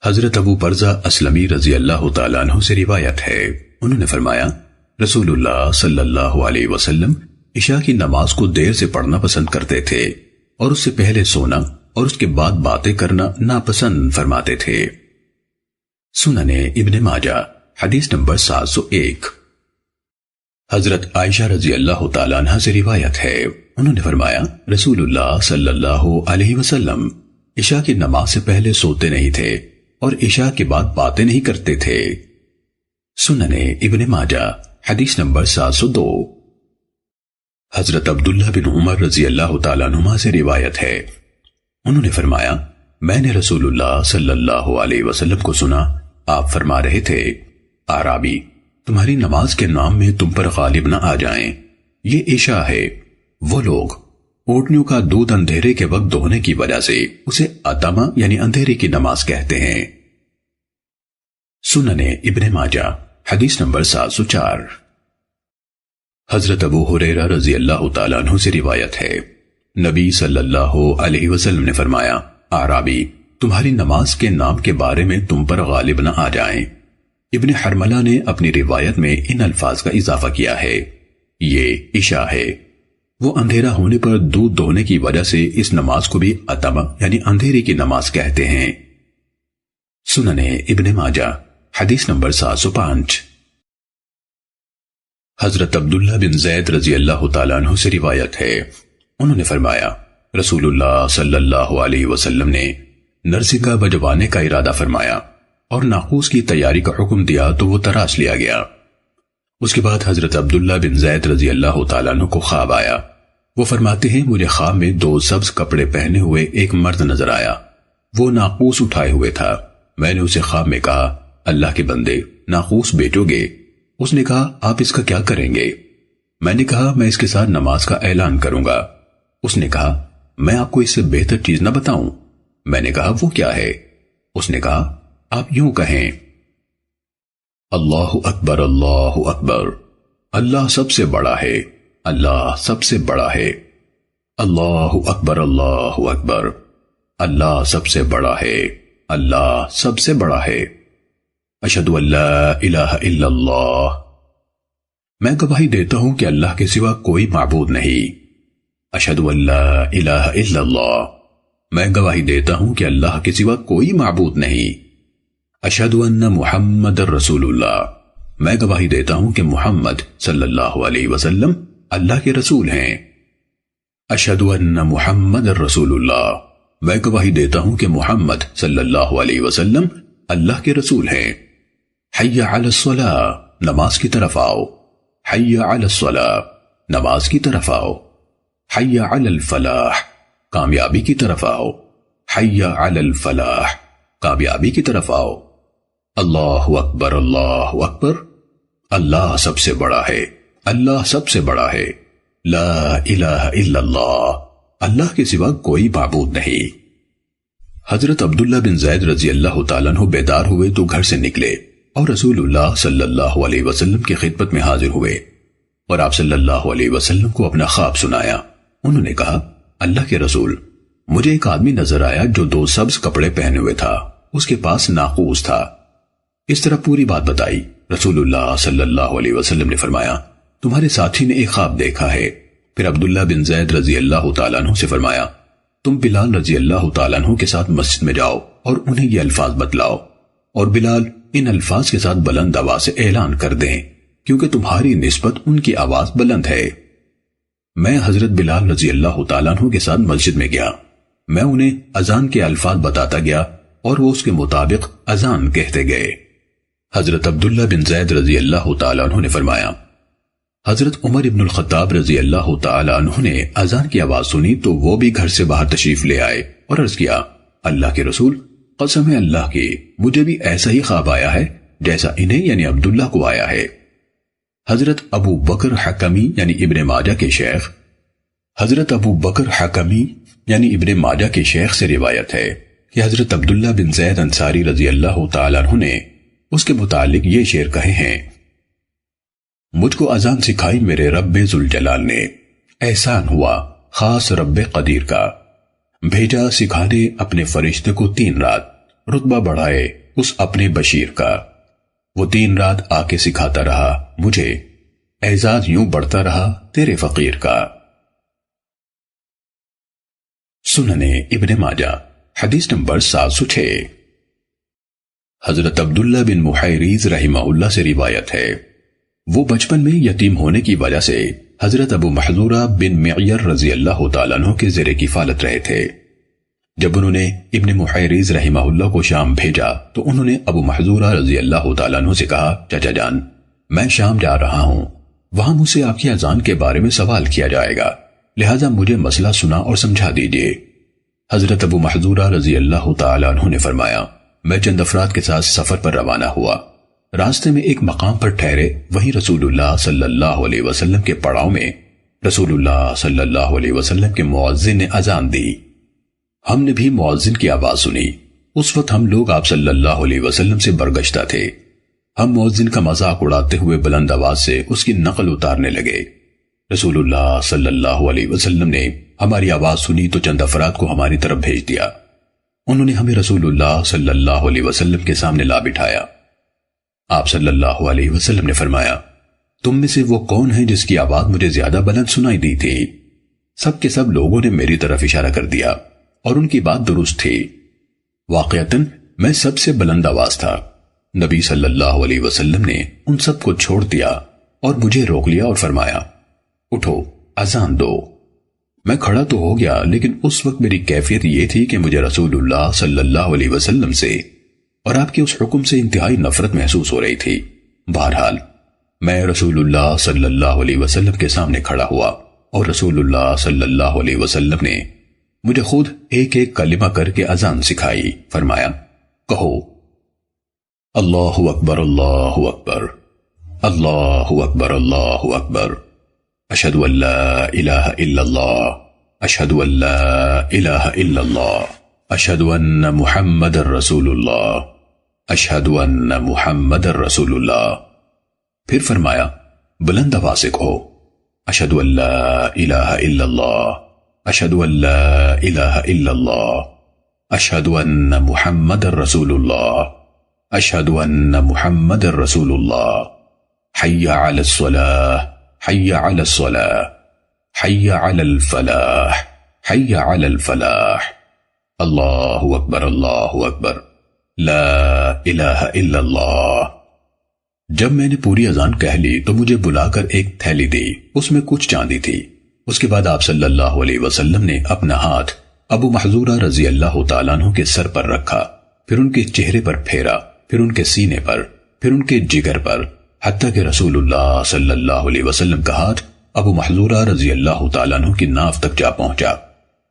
حضرت ابو برزہ اسلمی رضی اللہ تعالیٰ عنہ سے روایت ہے، انہوں نے فرمایا رسول اللہ صلی اللہ علیہ وسلم عشاء کی نماز کو دیر سے پڑھنا پسند کرتے تھے اور اس سے پہلے سونا اور اس کے بعد باتیں کرنا ناپسند فرماتے تھے۔ سنن ابن ماجہ حدیث نمبر 701۔ حضرت عائشہ رضی اللہ تعالیٰ عنہ سے روایت ہے، انہوں نے فرمایا رسول اللہ صلی اللہ علیہ وسلم عشاء کی نماز سے پہلے سوتے نہیں تھے اور عشاء کے بعد باتیں نہیں کرتے تھے۔ سنن ابن ماجہ حدیث نمبر 702۔ حضرت عبداللہ بن عمر رضی اللہ تعالیٰ عنہما سے روایت ہے، انہوں نے فرمایا میں نے رسول اللہ صلی اللہ علیہ وسلم کو سنا، آپ فرما رہے تھے اعرابی تمہاری نماز کے نام میں تم پر غالب نہ آ جائیں، یہ عشاء ہے۔ وہ لوگ اونٹنیوں کا دودھ اندھیرے کے وقت دوہنے کی وجہ سے اسے اتمہ یعنی اندھیرے کی نماز کہتے ہیں۔ سنن ابن ماجہ حدیث نمبر 704۔ حضرت ابو ہریرہ رضی اللہ تعالیٰ عنہ سے روایت ہے، نبی صلی اللہ علیہ وسلم نے فرمایا اعرابی تمہاری نماز کے نام کے بارے میں تم پر غالب نہ آ جائیں۔ ابن حرملہ نے اپنی روایت میں ان الفاظ کا اضافہ کیا ہے، یہ عشاء ہے۔ وہ اندھیرا ہونے پر دودھ دوہنے کی وجہ سے اس نماز کو بھی اتمہ یعنی اندھیرے کی نماز کہتے ہیں۔ سنن ابن ماجہ حدیث نمبر 705۔ حضرت عبداللہ بن زید رضی اللہ تعالیٰ عنہ سے روایت ہے، انہوں نے فرمایا رسول اللہ صلی اللہ علیہ وسلم نے نرسنگا بجوانے کا ارادہ فرمایا اور ناقوس کی تیاری کا حکم دیا تو وہ تراش لیا گیا۔ اس کے بعد حضرت عبداللہ بن زید رضی اللہ تعالیٰ عنہ کو خواب آیا۔ وہ فرماتے ہیں مجھے خواب میں 2 سبز کپڑے پہنے ہوئے ایک مرد نظر آیا، وہ ناقوس اٹھائے ہوئے تھا۔ میں نے اسے خواب میں کہا اللہ کے بندے ناقوس بیچو گے؟ اس نے کہا آپ اس کا کیا کریں گے؟ میں نے کہا میں اس کے ساتھ نماز کا اعلان کروں گا۔ اس نے کہا میں آپ کو اس سے بہتر چیز نہ بتاؤں؟ میں نے کہا وہ کیا ہے؟ اس نے کہا آپ یوں کہیں اللہ اکبر اللہ اکبر، اللہ سب سے بڑا ہے، اللہ سب سے بڑا ہے، اللہ اکبر اللہ اکبر، اللہ سب سے بڑا ہے، اللہ سب سے بڑا ہے، اشہد ان لا الہ الا اللہ، میں گواہی دیتا ہوں کہ اللہ کے سوا کوئی معبود نہیں، اشہد ان لا الہ الا اللہ، میں گواہی دیتا ہوں کہ اللہ کے سوا کوئی معبود نہیں، اشہد ان محمد رسول اللہ، میں گواہی دیتا ہوں کہ محمد صلی اللہ علیہ وسلم اللہ کے رسول ہیں، اشہد ان محمد رسول اللہ، میں گواہی دیتا ہوں کہ محمد صلی اللہ علیہ وسلم اللہ کے رسول ہیں، حی علی الصلاۃ، نماز کی طرف آؤ، حی علی الصلاۃ، نماز کی طرف آؤ، حی علی الفلاح، کامیابی کی طرف آؤ، حی علی الفلاح، کامیابی کی طرف آؤ، اللہ اکبر اللہ اکبر، اللہ سب سے بڑا ہے، اللہ سب سے بڑا ہے، لا الہ الا اللہ، اللہ کے سوا کوئی معبود نہیں۔ حضرت عبداللہ بن زید رضی اللہ تعالیٰ عنہ بیدار ہوئے تو گھر سے نکلے اور رسول اللہ صلی اللہ علیہ وسلم کی خدمت میں حاضر ہوئے اور آپ صلی اللہ علیہ وسلم کو اپنا خواب سنایا۔ انہوں نے کہا اللہ کے رسول مجھے ایک آدمی نظر آیا جو 2 سبز کپڑے پہنے ہوئے تھا، اس کے پاس ناقوس تھا۔ اس طرح پوری بات بتائی۔ رسول اللہ صلی اللہ علیہ وسلم نے فرمایا تمہارے ساتھی نے ایک خواب دیکھا ہے۔ پھر عبداللہ بن زید رضی اللہ تعالیٰ عنہ سے فرمایا تم بلال رضی اللہ تعالیٰ عنہ کے ساتھ مسجد میں جاؤ اور انہیں یہ الفاظ بتلاؤ، اور بلال ان الفاظ کے ساتھ بلند آواز سے اعلان کر دیں کیونکہ تمہاری نسبت ان کی آواز بلند ہے۔ میں حضرت بلال رضی اللہ تعالیٰ عنہ کے ساتھ مسجد میں گیا، میں انہیں اذان کے الفاظ بتاتا گیا اور وہ اس کے مطابق اذان کہتے گئے۔ حضرت عبداللہ بن زید رضی اللہ تعالیٰ عنہ نے فرمایا حضرت عمر ابن الخطاب رضی اللہ تعالیٰ عنہ نے اذان کی آواز سنی تو وہ بھی گھر سے باہر تشریف لے آئے اور عرض کیا اللہ کے رسول قسم ہے اللہ کی مجھے بھی ایسا ہی خواب آیا ہے جیسا انہیں یعنی عبداللہ کو آیا ہے۔ حضرت ابو بکر حکمی یعنی ابن ماجہ کے شیخ حضرت ابو بکر حکمی یعنی ابن ماجہ کے شیخ سے روایت ہے کہ حضرت عبداللہ بن زید انصاری رضی اللہ تعالیٰ عنہ نے اس کے متعلق یہ شعر کہے ہیں مجھ کو اذان سکھائی میرے رب ذوالجلال نے، احسان ہوا خاص رب قدیر کا، بھیجا سکھانے اپنے فرشتے کو 3 رات، رتبہ بڑھائے اس اپنے بشیر کا۔ وہ 3 رات آ کے سکھاتا رہا مجھے، اعزاز یوں بڑھتا رہا تیرے فقیر کا۔ سننے ابن ماجہ حدیث نمبر 706۔ حضرت عبداللہ بن محیریز رحمہ اللہ سے روایت ہے، وہ بچپن میں یتیم ہونے کی وجہ سے حضرت ابو محذورہ بن معیر رضی اللہ تعالیٰ عنہ کے زیر کفالت رہے تھے۔ جب انہوں نے ابن محیریز رحمہ اللہ کو شام بھیجا تو انہوں نے ابو محذورہ رضی اللہ تعالیٰ عنہ سے کہا، چچا جان میں شام جا رہا ہوں، وہاں مجھ سے آپ کی اذان کے بارے میں سوال کیا جائے گا، لہٰذا مجھے مسئلہ سنا اور سمجھا دیجئے۔ حضرت ابو محذورہ رضی اللہ تعالیٰ عنہ نے فرمایا، میں چند افراد کے ساتھ سفر پر روانہ ہوا، راستے میں ایک مقام پر ٹھہرے، وہیں رسول اللہ صلی اللہ علیہ وسلم کے پڑاؤ میں رسول اللہ صلی اللہ علیہ وسلم کے مؤذن نے اذان دی۔ ہم نے بھی مؤذن کی آواز سنی۔ اس وقت ہم لوگ آپ صلی اللہ علیہ وسلم سے برگشتہ تھے۔ ہم مؤذن کا مذاق اڑاتے ہوئے بلند آواز سے اس کی نقل اتارنے لگے۔ رسول اللہ صلی اللہ علیہ وسلم نے ہماری آواز سنی تو چند افراد کو ہماری طرف بھیج دیا۔ انہوں نے ہمیں رسول اللہ صلی اللہ علیہ وسلم کے سامنے لا بٹھایا۔ آپ صلی اللہ علیہ وسلم نے فرمایا، تم میں سے وہ کون ہے جس کی آواز مجھے زیادہ بلند سنائی دی تھی؟ سب کے سب لوگوں نے میری طرف اشارہ کر دیا اور ان کی بات درست تھی۔ واقعتاً میں سب سے بلند آواز تھا۔ نبی صلی اللہ علیہ وسلم نے ان سب کو چھوڑ دیا اور مجھے روک لیا اور فرمایا، اٹھو اذان دو۔ میں کھڑا تو ہو گیا، لیکن اس وقت میری کیفیت یہ تھی کہ مجھے رسول اللہ صلی اللہ علیہ وسلم سے اور آپ کے اس حکم سے انتہائی نفرت محسوس ہو رہی تھی۔ بہرحال میں رسول اللہ صلی اللہ علیہ وسلم کے سامنے کھڑا ہوا اور رسول اللہ صلی اللہ علیہ وسلم نے مجھے خود ایک ایک کلمہ کر کے اذان سکھائی۔ فرمایا، کہو اللہ اکبر اللہ اکبر، اللہ اکبر اللہ اکبر، اشہد ان لا الہ الا اللہ، اشہد ان لا الہ الا اللہ، اشہد ان محمد رسول اللہ، اشہد ان محمد رسول اللہ۔ پھر فرمایا، بلند آواز سے کہو، اشہد ان لا الہ الا اللہ، اشہد ان لا الہ الا اللہ، اشہد ان محمد رسول اللہ، اشہد ان محمد رسول اللہ، حی علی الصلاۃ، حی علی الصلاۃ، حی علی الفلاح، حی علی الفلاح، اللہ اکبر اللہ اکبر، لا الہ الا اللہ۔ جب میں نے پوری اذان کہہ لی تو مجھے بلا کر ایک تھیلی دی، اس میں کچھ چاندی تھی۔ اس کے بعد آپ صلی اللہ علیہ وسلم نے اپنا ہاتھ ابو محذورہ رضی اللہ تعالیٰ عنہ کے سر پر رکھا، پھر ان کے چہرے پر پھیرا، پھر ان کے سینے پر، پھر ان کے جگر پر، حتیٰ کہ رسول اللہ صلی اللہ علیہ وسلم کا ہاتھ ابو محذورہ رضی اللہ تعالیٰ عنہ کی ناف تک جا پہنچا۔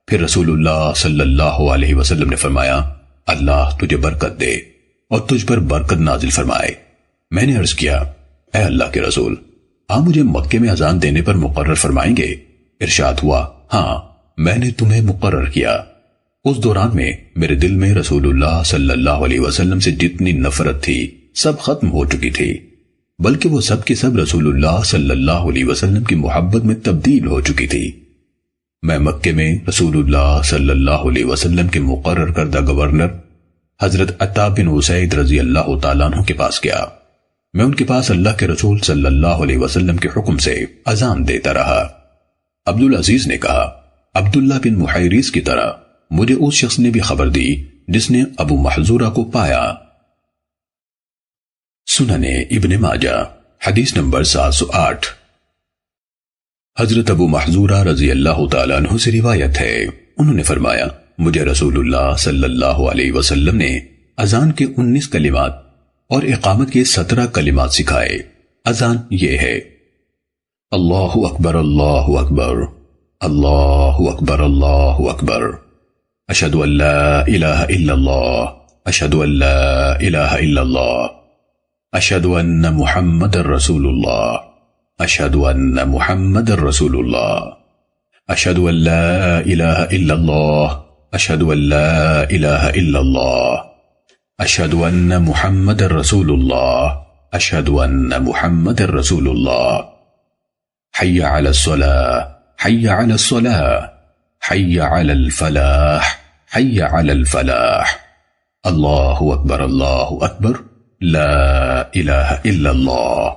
پھر رسول اللہ صلی اللہ علیہ وسلم نے فرمایا، اللہ تجھے برکت دے اور تجھ پر برکت نازل فرمائے۔ میں نے عرض کیا، اے اللہ کے رسول، آپ مجھے مکے میں اذان دینے پر مقرر فرمائیں گے؟ ارشاد ہوا، ہاں میں نے تمہیں مقرر کیا۔ اس دوران میں میرے دل میں رسول اللہ صلی اللہ علیہ وسلم سے جتنی نفرت تھی سب ختم ہو چکی تھی، بلکہ وہ سب کی سب رسول اللہ صلی اللہ علیہ وسلم کی محبت میں تبدیل ہو چکی تھی۔ میں مکے میں رسول اللہ صلی اللہ علیہ وسلم کے مقرر کردہ گورنر حضرت عطا بن اسید رضی اللہ تعالیٰ عنہ کے پاس گیا۔ میں ان کے پاس اللہ کے رسول صلی اللہ علیہ وسلم کے حکم سے اذان دیتا رہا۔ عبدالعزیز نے کہا، عبداللہ بن محیریز کی طرح مجھے اس شخص نے بھی خبر دی جس نے ابو محذورہ کو پایا۔ سننے ابن ماجہ حدیث نمبر 708۔ حضرت ابو محذورہ رضی اللہ تعالیٰ عنہ سے روایت ہے، انہوں نے فرمایا، مجھے رسول اللہ صلی اللہ علیہ وسلم نے اذان کے 19 کلمات اور اقامت کے 17 کلمات سکھائے۔ اذان یہ ہے، اللہ اکبر اللہ اکبر، اللہ اکبر اللہ اکبر، اشہد ان لا الہ الا اللہ، اشہد ان لا الہ الا اللہ، اشہد ان محمد رسول اللہ، اشہد ان محمد رسول اللہ، اشہد ان لا الہ الا اللہ، اشہد ان لا الہ الا اللہ، اشہد ان محمد رسول اللہ، اشہد ان محمد رسول اللہ، حی علی الصلاۃ، حی علی الصلاۃ، حی علی الفلاح، حی علی الفلاح، اللہ اکبر اللہ اکبر، لا الہ الا اللہ۔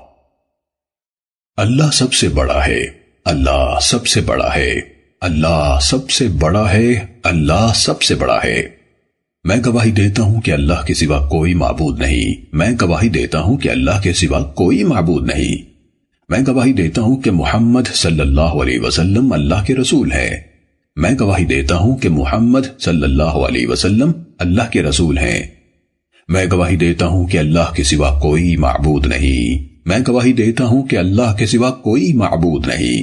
اللہ سب سے بڑا ہے، اللہ سب سے بڑا ہے، اللہ سب سے بڑا ہے، اللہ سب سے بڑا ہے۔ میں گواہی دیتا ہوں کہ اللہ کے سوا کوئی معبود نہیں، میں گواہی دیتا ہوں کہ اللہ کے سوا کوئی معبود نہیں، میں گواہی دیتا ہوں کہ محمد صلی اللہ علیہ وسلم اللہ کے رسول ہے، میں گواہی دیتا ہوں کہ محمد صلی اللہ علیہ وسلم اللہ کے رسول ہیں، میں گواہی دیتا ہوں کہ اللہ کے سوا کوئی معبود نہیں، میں گواہی دیتا ہوں کہ اللہ کے سوا کوئی معبود نہیں،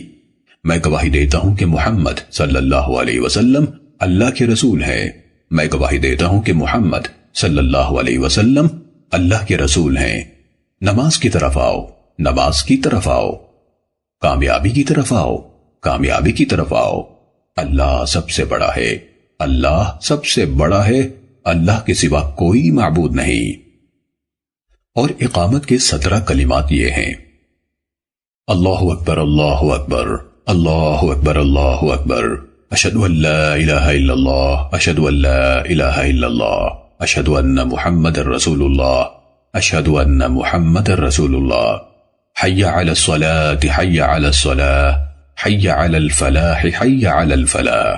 میں گواہی دیتا ہوں کہ محمد صلی اللہ علیہ وسلم اللہ کے رسول ہے، میں گواہی دیتا ہوں کہ محمد صلی اللہ علیہ وسلم اللہ کے رسول ہیں۔ نماز کی طرف آؤ، نماز کی طرف آؤ، کامیابی کی طرف آؤ، کامیابی کی طرف آؤ۔ اللہ سب سے بڑا ہے، اللہ سب سے بڑا ہے، اللہ کے سوا کوئی معبود نہیں۔ اور اقامت کے 17 کلمات یہ ہیں: اللہ اکبر اللہ اکبر، اللہ اکبر اللہ اکبر، اشہد ان لا الہ الا اللہ، اشہد ان لا الہ الا اللہ، اشہد ان محمد رسول اللہ، اشہد ان محمد رسول اللہ، حی علی الصلاة، حی علی الصلاة، حی علی الفلاح، حی علی الفلاح،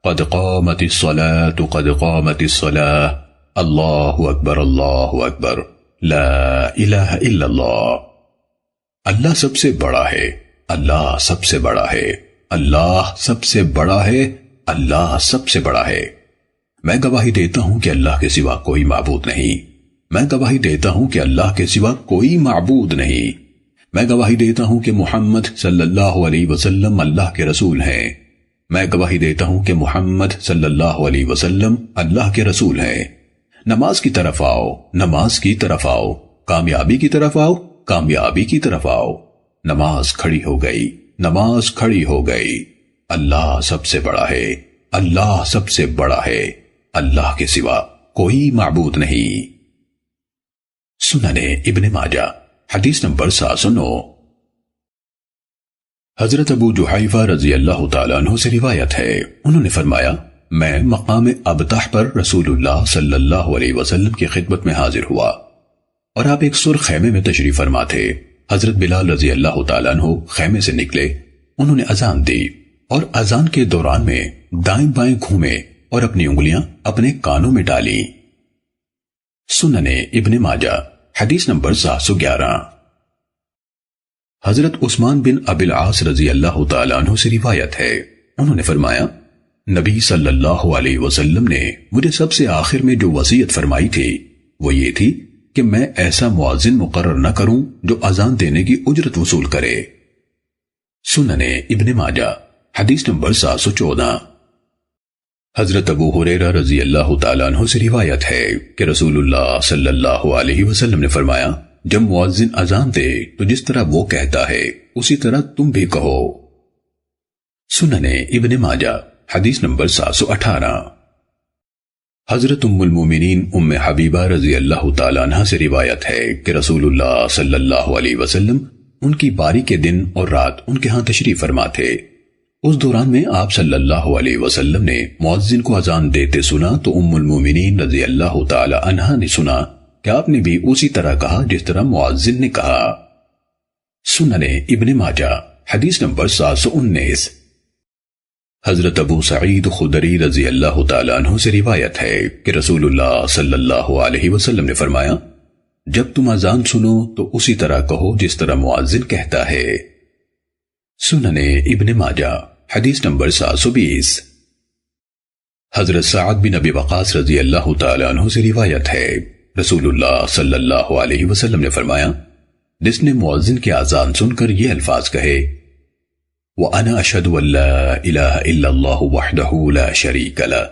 قد قامت الصلاة، قد قامت الصلاة، اللہ اکبر اللہ اکبر، لا الہ الا اللہ۔ اللہ سب سے بڑا ہے، اللہ سب سے بڑا ہے، اللہ سب سے بڑا ہے، اللہ سب سے بڑا ہے۔ میں گواہی دیتا ہوں کہ اللہ کے سوا کوئی معبود نہیں، میں گواہی دیتا ہوں کہ اللہ کے سوا کوئی معبود نہیں، میں گواہی دیتا ہوں کہ محمد صلی اللہ علیہ وسلم اللہ کے رسول ہیں، میں گواہی دیتا ہوں کہ محمد صلی اللہ علیہ وسلم اللہ کے رسول ہیں۔ نماز کی طرف آؤ، نماز کی طرف آؤ، کامیابی کی طرف آؤ، کامیابی کی طرف آؤ۔ نماز کھڑی ہو گئی، نماز کھڑی ہو گئی۔ اللہ سب سے بڑا ہے، اللہ سب سے بڑا ہے، اللہ کے سوا کوئی معبود نہیں۔ سنن ابن ماجہ حدیث نمبر 709۔ حضرت ابو جحیفہ رضی اللہ تعالیٰ عنہ سے روایت ہے، انہوں نے فرمایا، میں مقام ابطح پر رسول اللہ صلی اللہ علیہ وسلم کی خدمت میں حاضر ہوا اور آپ ایک سرخ خیمے میں تشریف فرما تھے۔ حضرت بلال رضی اللہ تعالیٰ عنہ خیمے سے نکلے، انہوں نے اذان دی اور اذان کے دوران میں دائیں بائیں گھومے اور اپنی انگلیاں اپنے کانوں میں ڈالی۔ سنن ابن ماجہ حدیث نمبر 711۔ حضرت عثمان بن ابی العاص رضی اللہ تعالیٰ عنہ سے روایت ہے، انہوں نے فرمایا، نبی صلی اللہ علیہ وسلم نے مجھے سب سے آخر میں جو وصیت فرمائی تھی وہ یہ تھی کہ میں ایسا مؤذن مقرر نہ کروں جو اذان دینے کی اجرت وصول کرے۔ سنن ابن ماجہ حدیث نمبر 714۔ حضرت ابو ہریرہ رضی اللہ تعالیٰ عنہ سے روایت ہے کہ رسول اللہ صلی اللہ علیہ وسلم نے فرمایا، جب مؤذن اذان دے تو جس طرح وہ کہتا ہے اسی طرح تم بھی کہو۔ سنن ابن ماجہ حدیث نمبر 718۔ حضرت ام المومنین ام حبیبہ رضی اللہ تعالیٰ عنہ سے روایت ہے کہ رسول اللہ صلی اللہ علیہ وسلم ان کی باری کے دن اور رات ان کے ہاں تشریف فرما تھے۔ اس دوران میں آپ صلی اللہ علیہ وسلم نے مؤذن کو اذان دیتے سنا تو ام المومنین رضی اللہ تعالیٰ عنہ نے سنا کہ آپ نے بھی اسی طرح کہا جس طرح مؤذن نے کہا۔ سنن ابن ماجہ حدیث نمبر 719۔ حضرت ابو سعید خدری رضی اللہ تعالیٰ عنہ سے روایت ہے کہ رسول اللہ صلی اللہ علیہ وسلم نے فرمایا، جب تم اذان سنو تو اسی طرح کہو جس طرح مؤذن کہتا ہے۔ سنن ابن ماجہ حدیث نمبر 720۔ حضرت سعد بن ابی وقاص رضی اللہ تعالیٰ عنہ سے روایت ہے، رسول اللہ صلی اللہ علیہ وسلم نے فرمایا، جس نے مؤذن کی اذان سن کر یہ الفاظ کہے، وَأَنَا أَشْهَدُ أَن لَا إِلَهَ إِلَّا اللَّهُ وَحْدَهُ لَا شَرِيكَ لَهُ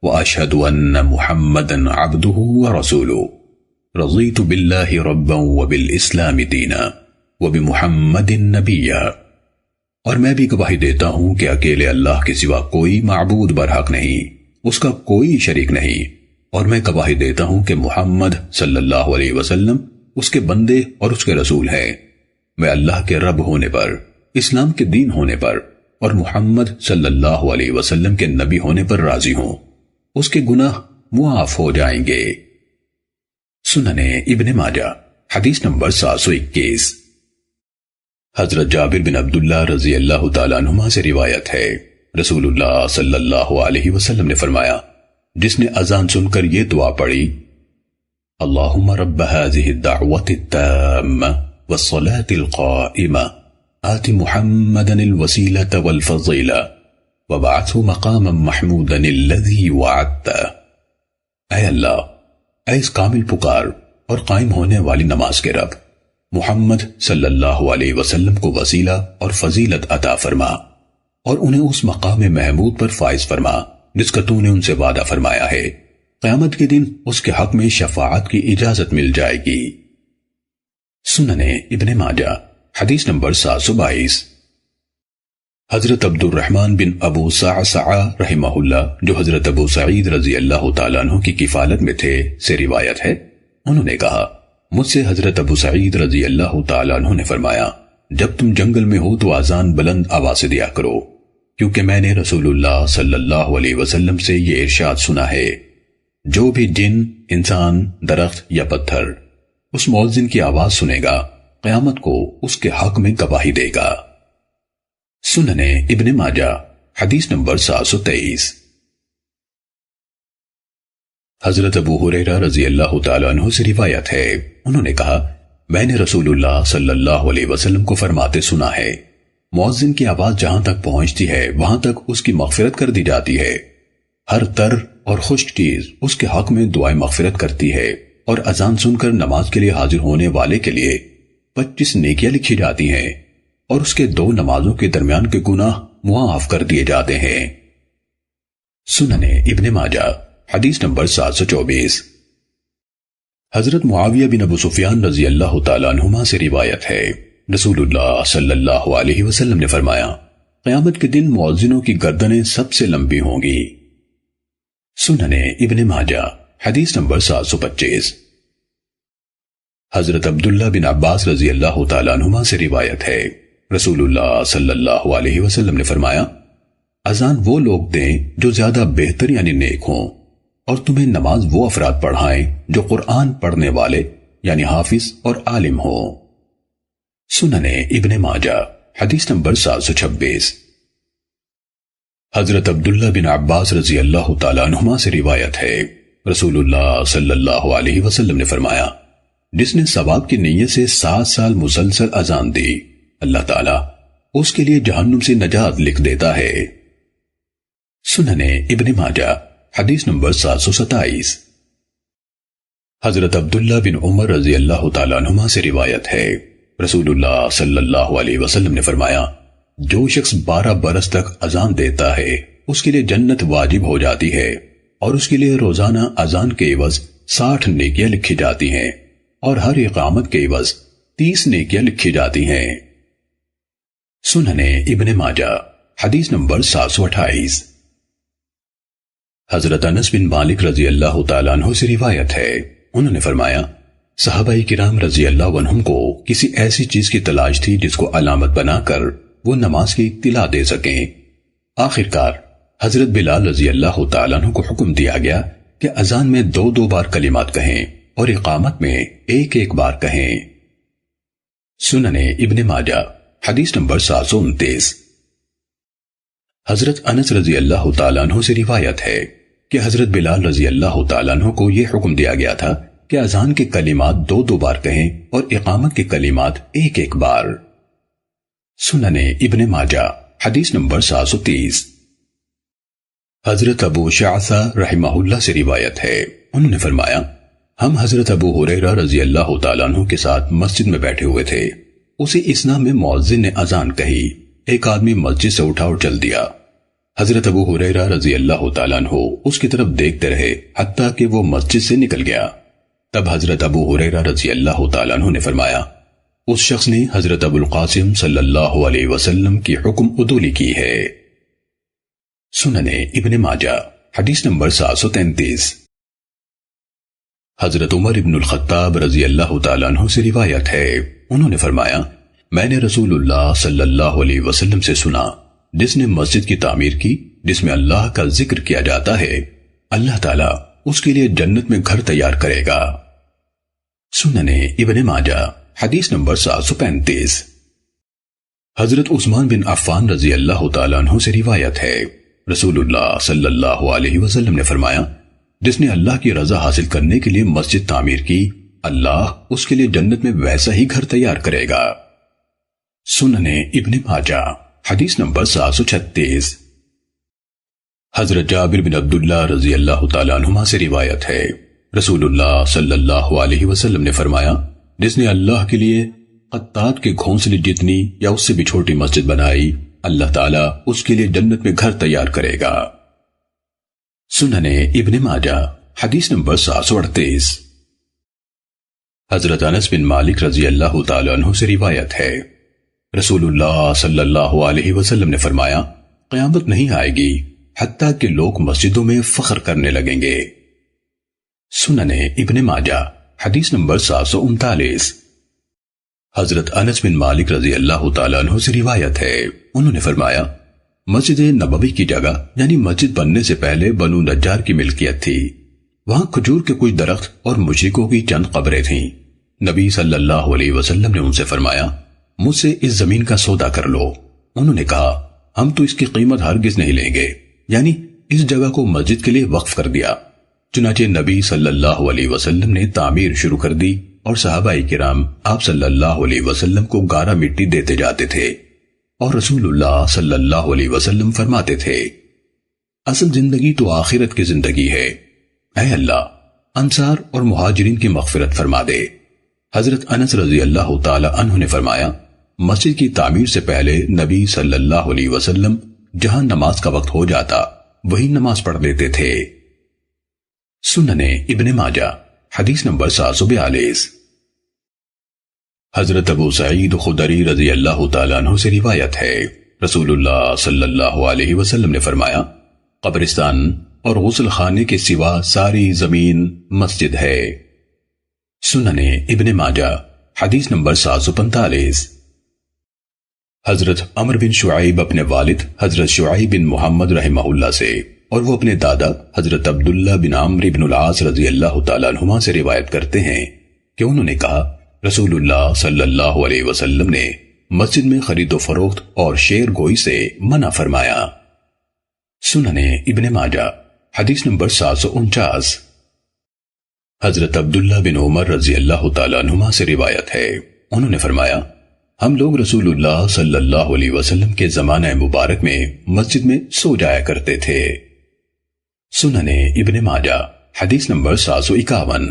وَأَشْهَدُ أَنَّ مُحَمَّدًا عَبْدُهُ وَرَسُولُهُ رَضِيتُ بِاللَّهِ رَبًّا وَبِالْإِسْلَامِ دِينًا وَبِمُحَمَّدٍ نَبِيًّا۔ اور میں بھی گواہی دیتا ہوں کہ اکیلے اللہ کے سوا کوئی معبود برحق نہیں، اس کا کوئی شریک نہیں، اور میں گواہی دیتا ہوں کہ محمد صلی اللہ علیہ وسلم اس کے بندے اور اس کے رسول ہیں۔ میں اللہ کے رب ہونے پر، اسلام کے دین ہونے پر اور محمد صلی اللہ علیہ وسلم کے نبی ہونے پر راضی ہوں۔ اس کے گناہ معاف ہو جائیں گے۔ سننے ابن ماجہ حدیث نمبر 721۔ حضرت جابر بن عبداللہ رضی اللہ تعالیٰ عنہما سے روایت ہے، رسول اللہ صلی اللہ علیہ وسلم نے فرمایا، جس نے اذان سن کر یہ دعا پڑھی، اللہم رب هذه الدعوة التامة والصلاة القائمة آت محمدا الوسيلة والفضيلة وبعثه مقاما محمودا الذي وعدته۔ اے اللہ، اے اس کامل پکار اور قائم ہونے والی نماز کے رب، محمد صلی اللہ علیہ وسلم کو وسیلہ اور فضیلت عطا فرما اور انہیں اس مقام محمود پر فائز فرما جس کا تو نے ان سے وعدہ فرمایا ہے۔ قیامت کے دن اس کے حق میں شفاعت کی اجازت مل جائے گی۔ سننے ابن ماجہ حدیث نمبر 722۔ حضرت عبد الرحمن بن ابو صعصع رحمہ اللہ، جو حضرت ابو سعید رضی اللہ تعالیٰ عنہ کی کفالت میں تھے، سے روایت ہے، انہوں نے کہا، مجھ سے حضرت ابو سعید رضی اللہ تعالیٰ عنہ نے فرمایا، جب تم جنگل میں ہو تو اذان بلند آواز سے دیا کرو، کیونکہ میں نے رسول اللہ صلی اللہ علیہ وسلم سے یہ ارشاد سنا ہے، جو بھی جن، انسان، درخت یا پتھر اس مؤذن کی آواز سنے گا، قیامت کو اس کے حق میں گواہی دے گا۔ سننے ابن ماجہ حدیث نمبر 723۔ حضرت ابو ہریرہ رضی اللہ تعالیٰ عنہ سے روایت ہے، انہوں نے کہا، میں نے رسول اللہ صلی اللہ علیہ وسلم کو فرماتے سنا ہے، مؤذن کی آواز جہاں تک پہنچتی ہے وہاں تک اس کی مغفرت کر دی جاتی ہے، ہر تر اور خشک چیز اس کے حق میں دعائیں مغفرت کرتی ہے، اور اذان سن کر نماز کے لیے حاضر ہونے والے کے لیے 25 نیکیاں لکھی جاتی ہیں، اور اس کے 2 نمازوں کے درمیان کے گناہ معاف کر دیے جاتے ہیں۔ سننے ابن ماجہ حدیث نمبر 724۔ حضرت معاویہ بن ابو سفیان رضی اللہ تعالیٰ عنہما سے روایت ہے، رسول اللہ صلی اللہ علیہ وسلم نے فرمایا، قیامت کے دن مؤذنوں کی گردنیں سب سے لمبی ہوں گی۔ سننے ابن ماجہ حدیث نمبر 725۔ حضرت عبداللہ بن عباس رضی اللہ تعالیٰ عنہما سے روایت ہے، رسول اللہ صلی اللہ علیہ وسلم نے فرمایا، اذان وہ لوگ دیں جو زیادہ بہتر یعنی نیک ہوں، اور تمہیں نماز وہ افراد پڑھائیں جو قرآن پڑھنے والے یعنی حافظ اور عالم ہوں۔ سننے ابن ماجہ حدیث نمبر 726۔ حضرت عبداللہ بن عباس رضی اللہ تعالیٰ عنہما سے روایت ہے، رسول اللہ صلی اللہ علیہ وسلم نے فرمایا، جس نے ثواب کی نیت سے 7 سال مسلسل اذان دی، اللہ تعالیٰ اس کے لیے جہنم سے نجات لکھ دیتا ہے۔ سننے ابن ماجہ حدیث نمبر 727۔ حضرت عبداللہ بن عمر رضی اللہ تعالیٰ عنہما سے روایت ہے، رسول اللہ صلی اللہ علیہ وسلم نے فرمایا، جو شخص 12 برس تک اذان دیتا ہے اس کے لیے جنت واجب ہو جاتی ہے، اور اس کے لیے روزانہ اذان کے عوض 60 نیکیاں لکھی جاتی ہیں، اور ہر اقامت کے عوض 30 نیکیاں لکھی جاتی ہیں۔ سننے ابن ماجہ حدیث نمبر 728۔ حضرت انس بن مالک رضی اللہ تعالیٰ عنہ سے روایت ہے، انہوں نے فرمایا، صحابہ کرام رضی اللہ عنہم کو کسی ایسی چیز کی تلاش تھی جس کو علامت بنا کر وہ نماز کی اطلاع دے سکیں۔ آخرکار حضرت بلال رضی اللہ تعالیٰ عنہ کو حکم دیا گیا کہ اذان میں 2 بار کلمات کہیں اور اقامت میں 1 بار کہیں۔ سننے ابن ماجہ حدیث نمبر 729۔ حضرت انس رضی اللہ تعالیٰ عنہ سے روایت ہے کہ حضرت بلال رضی اللہ تعالیٰ عنہ کو یہ حکم دیا گیا تھا کہ اذان کے کلمات 2 بار کہیں اور اقامت کے کلمات 1 بار۔ سننے ابن ماجہ حدیث نمبر 730۔ حضرت ابو شعثہ رحمہ اللہ سے روایت ہے، انہوں نے فرمایا، ہم حضرت ابو ہریرہ رضی اللہ تعالیٰ عنہ کے ساتھ مسجد میں بیٹھے ہوئے تھے، اسی اثنا میں مؤذن نے اذان کہی، ایک آدمی مسجد سے اٹھا اور چل دیا۔ حضرت ابو ہریرہ رضی اللہ تعالیٰ عنہ اس کی طرف دیکھتے رہے حتیٰ کہ وہ مسجد سے نکل گیا۔ تب حضرت ابو ہریرہ رضی اللہ تعالیٰ عنہ نے فرمایا، اس شخص نے حضرت ابو القاسم صلی اللہ علیہ وسلم کی حکم عدولی کی ہے۔ سننے ابن ماجہ حدیث نمبر 733۔ حضرت عمر ابن الخطاب رضی اللہ تعالیٰ عنہ سے روایت ہے، انہوں نے فرمایا، میں نے رسول اللہ صلی اللہ علیہ وسلم سے سنا، جس نے مسجد کی تعمیر کی جس میں اللہ کا ذکر کیا جاتا ہے، اللہ تعالیٰ اس کے لیے جنت میں گھر تیار کرے گا۔ سنن ابن ماجہ حدیث نمبر 735۔ حضرت عثمان بن عفان رضی اللہ تعالیٰ عنہ سے روایت ہے، رسول اللہ صلی اللہ علیہ وسلم نے فرمایا، جس نے اللہ کی رضا حاصل کرنے کے لیے مسجد تعمیر کی، اللہ اس کے لیے جنت میں ویسا ہی گھر تیار کرے گا۔ سنن ابن ماجہ حدیث نمبر 736۔ حضرت جابر بن عبداللہ رضی اللہ تعالیٰ عنہما سے روایت ہے، رسول اللہ صلی اللہ علیہ وسلم نے فرمایا، جس نے اللہ کے لیے قطات کے گھونسلے جتنی یا اس سے بھی چھوٹی مسجد بنائی، اللہ تعالیٰ اس کے لیے جنت میں گھر تیار کرے گا۔ سنن ابن ماجہ حدیث نمبر 738۔ حضرت انس بن مالک رضی اللہ تعالیٰ عنہ سے روایت ہے، رسول اللہ صلی اللہ علیہ وسلم نے فرمایا، قیامت نہیں آئے گی حتیٰ کہ لوگ مسجدوں میں فخر کرنے لگیں گے۔ سنن ابن ماجہ حدیث نمبر 739۔ حضرت انس بن مالک رضی اللہ تعالیٰ عنہ سے روایت ہے، انہوں نے فرمایا، مسجد نبوی کی جگہ یعنی مسجد بننے سے پہلے بنو نجار کی ملکیت تھی، وہاں کھجور کے کچھ درخت اور مشرکوں کی چند قبریں تھیں۔ نبی صلی اللہ علیہ وسلم نے ان سے فرمایا، مجھ سے اس زمین کا سودا کر لو۔ انہوں نے کہا، ہم تو اس کی قیمت ہرگز نہیں لیں گے، یعنی اس جگہ کو مسجد کے لیے وقف کر دیا۔ چنانچہ نبی صلی اللہ علیہ وسلم نے تعمیر شروع کر دی اور صحابہ کرام آپ صلی اللہ علیہ وسلم کو گارا مٹی دیتے جاتے تھے، اور رسول اللہ صلی اللہ علیہ وسلم فرماتے تھے، اصل زندگی تو آخرت کی زندگی ہے، اے اللہ انصار اور مہاجرین کی مغفرت فرما دے۔ حضرت انس رضی اللہ تعالی عنہ نے فرمایا، مسجد کی تعمیر سے پہلے نبی صلی اللہ علیہ وسلم جہاں نماز کا وقت ہو جاتا وہی نماز پڑھ لیتے تھے۔ سنن ابن ماجہ حدیث نمبر 742۔ حضرت ابو سعید خدری رضی اللہ تعالیٰ عنہ سے روایت ہے، رسول اللہ صلی اللہ علیہ وسلم نے فرمایا، قبرستان اور غسل خانے کے سوا ساری زمین مسجد ہے۔ سنن ابن ماجہ حدیث نمبر 745۔ حضرت عمر بن شعیب اپنے والد حضرت شعیب بن محمد رحمہ اللہ سے اور وہ اپنے دادا حضرت عبداللہ بن عمرو بن العاص رضی اللہ تعالیٰ عنہما سے روایت کرتے ہیں کہ انہوں نے کہا، رسول اللہ صلی اللہ علیہ وسلم نے مسجد میں خرید و فروخت اور شعر گوئی سے منع فرمایا۔ سنن ابن ماجہ حدیث نمبر 749۔ حضرت عبداللہ بن عمر رضی اللہ تعالیٰ عنہما سے روایت ہے، انہوں نے فرمایا، ہم لوگ رسول اللہ صلی اللہ علیہ وسلم کے زمانہ مبارک میں مسجد میں سو جایا کرتے تھے۔ سنن ابن ماجہ حدیث نمبر 751۔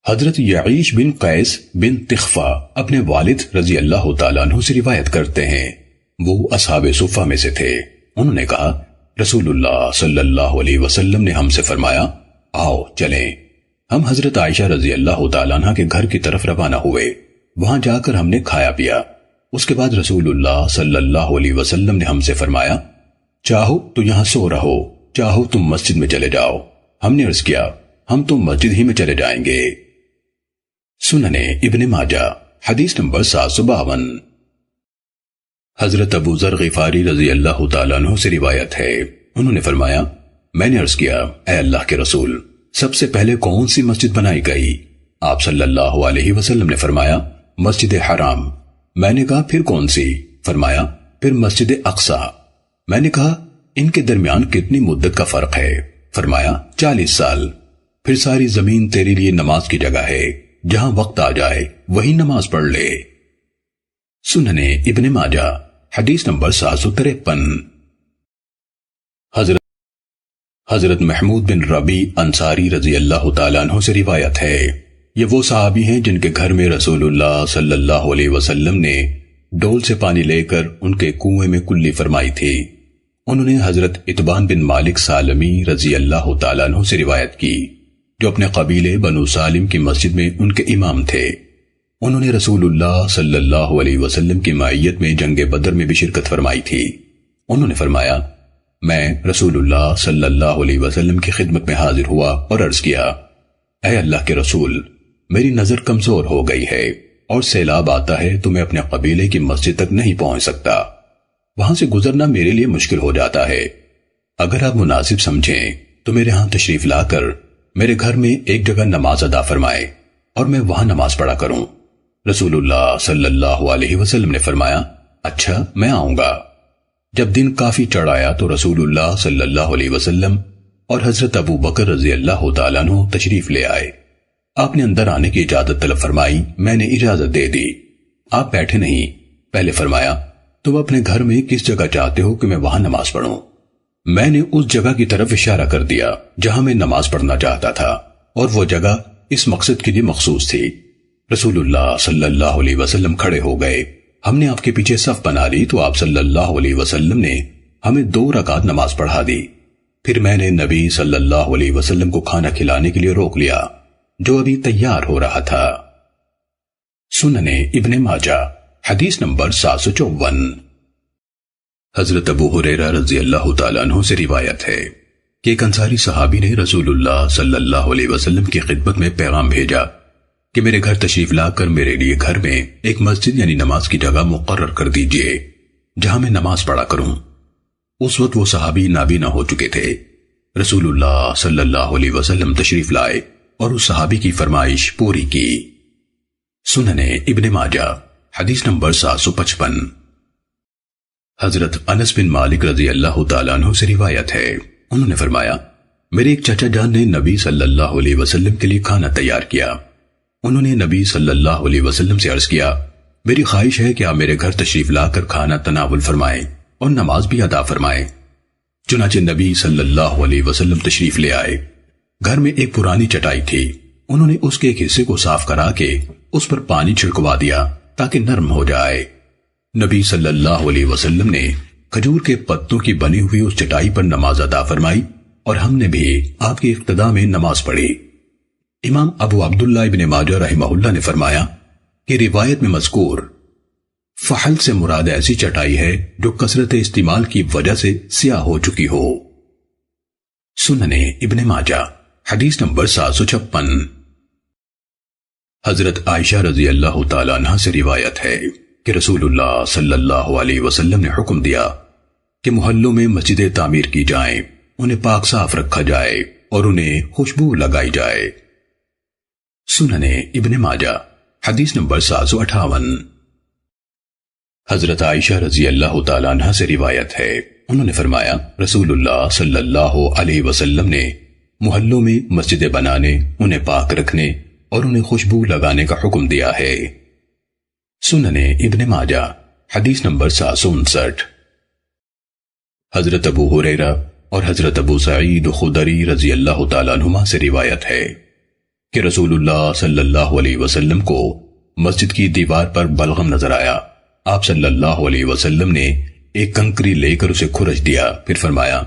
حضرت یعیش بن قیس بن تخفہ اپنے والد رضی اللہ تعالیٰ عنہ سے روایت کرتے ہیں، وہ اصحاب صفہ میں سے تھے۔ انہوں نے کہا، رسول اللہ صلی اللہ علیہ وسلم نے ہم سے فرمایا، آؤ چلیں۔ ہم حضرت عائشہ رضی اللہ تعالیٰ عنہ کے گھر کی طرف روانہ ہوئے، وہاں جا کر ہم نے کھایا پیا۔ اس کے بعد رسول اللہ صلی اللہ علیہ وسلم نے ہم سے فرمایا، چاہو تو یہاں سو رہو، چاہو تم مسجد میں چلے جاؤ۔ ہم نے عرض کیا، ہم تو مسجد ہی میں چلے جائیں گے۔ سنن ابن ماجہ حدیث نمبر 752۔ حضرت ابو ذر غفاری رضی اللہ تعالیٰ عنہ سے روایت ہے، انہوں نے فرمایا، میں نے عرض کیا، اے اللہ کے رسول، سب سے پہلے کون سی مسجد بنائی گئی؟ آپ صلی اللہ علیہ وسلم نے فرمایا، مسجد حرام۔ میں نے کہا، پھر کون سی؟ فرمایا، پھر مسجد اقصی۔ میں نے کہا، ان کے درمیان کتنی مدت کا فرق ہے؟ فرمایا، 40 سال۔ پھر ساری زمین تیرے لیے نماز کی جگہ ہے، جہاں وقت آ جائے وہی نماز پڑھ لے۔ سنن ابن ماجہ حدیث نمبر 753۔ حضرت محمود بن ربی انصاری رضی اللہ تعالیٰ عنہ سے روایت ہے، یہ وہ صحابی ہیں جن کے گھر میں رسول اللہ صلی اللہ علیہ وسلم نے ڈول سے پانی لے کر ان کے کنویں میں کلی فرمائی تھی۔ انہوں نے حضرت اتبان بن مالک سالمی رضی اللہ تعالیٰ عنہ سے روایت کی، جو اپنے قبیلے بنو سالم کی مسجد میں ان کے امام تھے۔ انہوں نے رسول اللہ صلی اللہ علیہ وسلم کی معیت میں جنگ بدر میں بھی شرکت فرمائی تھی۔ انہوں نے فرمایا، میں رسول اللہ صلی اللہ علیہ وسلم کی خدمت میں حاضر ہوا اور عرض کیا، اے اللہ کے رسول، میری نظر کمزور ہو گئی ہے اور سیلاب آتا ہے تو میں اپنے قبیلے کی مسجد تک نہیں پہنچ سکتا، وہاں سے گزرنا میرے لیے مشکل ہو جاتا ہے۔ اگر آپ مناسب سمجھیں تو میرے ہاں تشریف لا کر میرے گھر میں ایک جگہ نماز ادا فرمائے اور میں وہاں نماز پڑھا کروں۔ رسول اللہ صلی اللہ علیہ وسلم نے فرمایا اچھا میں آؤں گا۔ جب دن کافی چڑھ آیا تو رسول اللہ صلی اللہ علیہ وسلم اور حضرت ابو بکر رضی اللہ تعالیٰ عنہ تشریف لے آئے۔ آپ نے اندر آنے کی اجازت طلب فرمائی، میں نے اجازت دے دی۔ آپ بیٹھے نہیں، پہلے فرمایا تم اپنے گھر میں کس جگہ چاہتے ہو کہ میں وہاں نماز پڑھوں؟ میں نے اس جگہ کی طرف اشارہ کر دیا جہاں میں نماز پڑھنا چاہتا تھا، اور وہ جگہ اس مقصد کے لیے مخصوص تھی۔ رسول اللہ صلی اللہ علیہ وسلم کھڑے ہو گئے، ہم نے آپ کے پیچھے صف بنا لی تو آپ صلی اللہ علیہ وسلم نے ہمیں 2 رکعت نماز پڑھا دی۔ پھر میں نے نبی صلی اللہ علیہ وسلم کو کھانا کھلانے کے لیے روک لیا جو ابھی تیار ہو رہا تھا۔ سنن ابن ماجہ حدیث نمبر 754۔ حضرت ابو ہریرہ رضی اللہ تعالیٰ عنہ سے روایت ہے کہ ایک انصاری صحابی نے رسول اللہ صلی اللہ علیہ وسلم کی خدمت میں پیغام بھیجا کہ میرے گھر تشریف لا کر میرے لیے گھر میں ایک مسجد یعنی نماز کی جگہ مقرر کر دیجئے جہاں میں نماز پڑھا کروں۔ اس وقت وہ صحابی نابینا ہو چکے تھے۔ رسول اللہ صلی اللہ علیہ وسلم تشریف لائے اور اس صحابی کی فرمائش پوری کی۔ سنن ابن ماجہ حدیث نمبر 755۔ حضرت انس بن مالک رضی اللہ تعالیٰ عنہ سے روایت ہے، انہوں نے فرمایا میرے ایک چچا جان نے نبی صلی اللہ علیہ وسلم کے لیے کھانا تیار کیا۔ انہوں نے نبی صلی اللہ علیہ وسلم سے عرض کیا میری خواہش ہے کہ آپ میرے گھر تشریف لا کر کھانا تناول فرمائیں اور نماز بھی ادا فرمائیں۔ چنانچہ نبی صلی اللہ علیہ وسلم تشریف لے آئے۔ گھر میں ایک پرانی چٹائی تھی، انہوں نے اس کے ایک حصے کو صاف کرا کے اس پر پانی چھڑکوا دیا تاکہ نرم ہو جائے۔ نبی صلی اللہ علیہ وسلم نے کھجور کے پتوں کی بنی ہوئی اس چٹائی پر نماز ادا فرمائی اور ہم نے بھی آپ کی اقتداء میں نماز پڑھی۔ امام ابو عبداللہ ابن ماجہ رحمہ اللہ نے فرمایا کہ روایت میں مذکور فحل سے مراد ایسی چٹائی ہے جو کثرت استعمال کی وجہ سے سیاہ ہو چکی ہو۔ سنن ابن ماجہ حدیث نمبر 756۔ حضرت عائشہ رضی اللہ تعالیٰ عنہ سے روایت ہے کہ رسول اللہ صلی اللہ علیہ وسلم نے حکم دیا کہ محلوں میں مسجدیں تعمیر کی جائیں، انہیں پاک صاف رکھا جائے اور انہیں خوشبو لگائی جائے۔ سنن ابن ماجہ حدیث نمبر 758۔ حضرت عائشہ رضی اللہ تعالیٰ عنہ سے روایت ہے، انہوں نے فرمایا رسول اللہ صلی اللہ علیہ وسلم نے محلوں میں مسجدیں بنانے، انہیں پاک رکھنے اور انہیں خوشبو لگانے کا حکم دیا ہے۔ سنن ابن ماجہ حدیث نمبر 759۔ حضرت ابو ہریرہ اور حضرت ابو سعید خدری رضی اللہ تعالیٰ عنہما سے روایت ہے کہ رسول اللہ صلی اللہ علیہ وسلم کو مسجد کی دیوار پر بلغم نظر آیا۔ آپ صلی اللہ علیہ وسلم نے ایک کنکری لے کر اسے کھرچ دیا، پھر فرمایا